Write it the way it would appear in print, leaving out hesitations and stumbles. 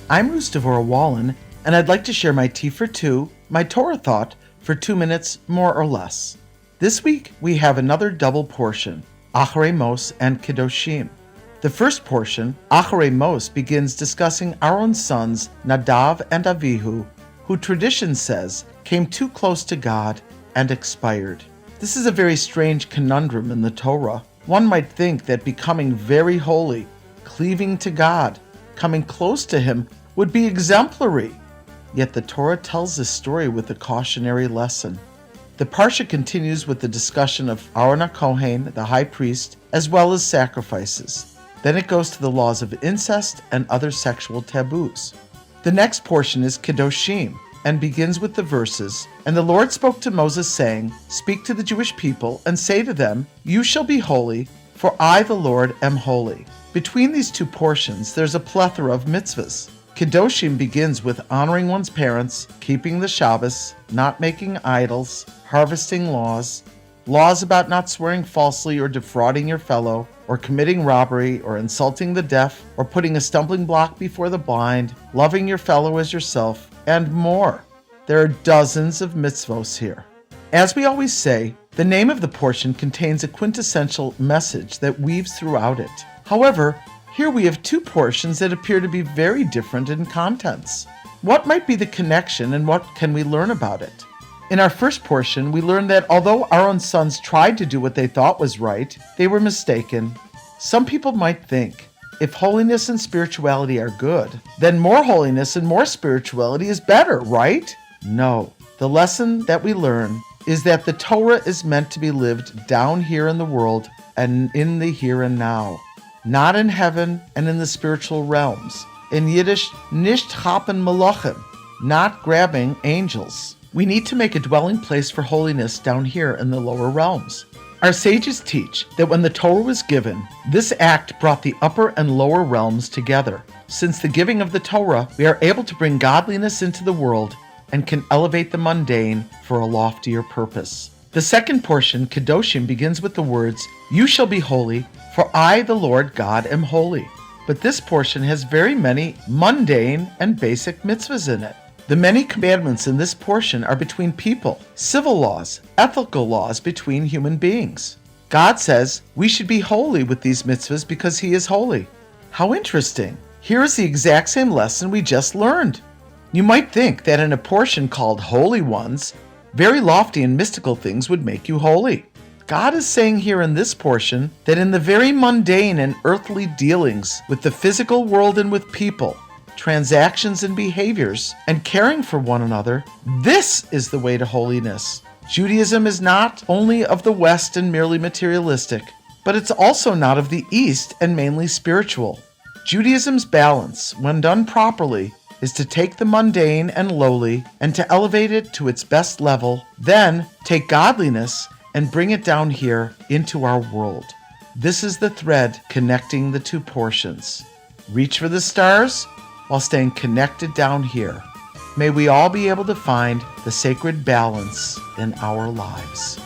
I'm Devorah Wallen, and I'd like to share my Tea for Two, my Torah thought, for 2 minutes, more or less. This week, we have another double portion, Acharei Mos and Kedoshim. The first portion, Acharei Mos, begins discussing Aaron's sons, Nadav and Avihu, who tradition says came too close to God and expired. This is a very strange conundrum in the Torah. One might think that becoming very holy, cleaving to God, coming close to Him would be exemplary. Yet the Torah tells this story with a cautionary lesson. The Parsha continues with the discussion of Aaron HaKohen, the high priest, as well as sacrifices. Then it goes to the laws of incest and other sexual taboos. The next portion is Kedoshim and begins with the verses, "And the Lord spoke to Moses, saying, Speak to the Jewish people and say to them, You shall be holy, for I, the Lord, am holy." Between these two portions, there's a plethora of mitzvahs. Kedoshim begins with honoring one's parents, keeping the Shabbos, not making idols, harvesting laws about not swearing falsely or defrauding your fellow, or committing robbery, or insulting the deaf, or putting a stumbling block before the blind, loving your fellow as yourself, and more. There are dozens of mitzvos here. As we always say, the name of the portion contains a quintessential message that weaves throughout it. However, here we have two portions that appear to be very different in contents. What might be the connection and what can we learn about it? In our first portion, we learn that although Aaron's sons tried to do what they thought was right, they were mistaken. Some people might think, if holiness and spirituality are good, then more holiness and more spirituality is better, right? No. The lesson that we learn is that the Torah is meant to be lived down here in the world and in the here and now. Not in heaven and in the spiritual realms. In Yiddish, nicht chapen malachim, not grabbing angels. We need to make a dwelling place for holiness down here in the lower realms. Our sages teach that when the Torah was given, this act brought the upper and lower realms together. Since the giving of the Torah, we are able to bring godliness into the world and can elevate the mundane for a loftier purpose. The second portion, Kedoshim, begins with the words, "You shall be holy, for I, the Lord God, am holy." But this portion has very many mundane and basic mitzvahs in it. The many commandments in this portion are between people, civil laws, ethical laws between human beings. God says we should be holy with these mitzvahs because He is holy. How interesting. Here is the exact same lesson we just learned. You might think that in a portion called Holy Ones, very lofty and mystical things would make you holy. God is saying here in this portion that in the very mundane and earthly dealings with the physical world and with people, transactions and behaviors, and caring for one another, this is the way to holiness. Judaism is not only of the West and merely materialistic, but it's also not of the East and mainly spiritual. Judaism's balance, when done properly, is to take the mundane and lowly and to elevate it to its best level, then take godliness and bring it down here into our world. This is the thread connecting the two portions. Reach for the stars while staying connected down here. May we all be able to find the sacred balance in our lives.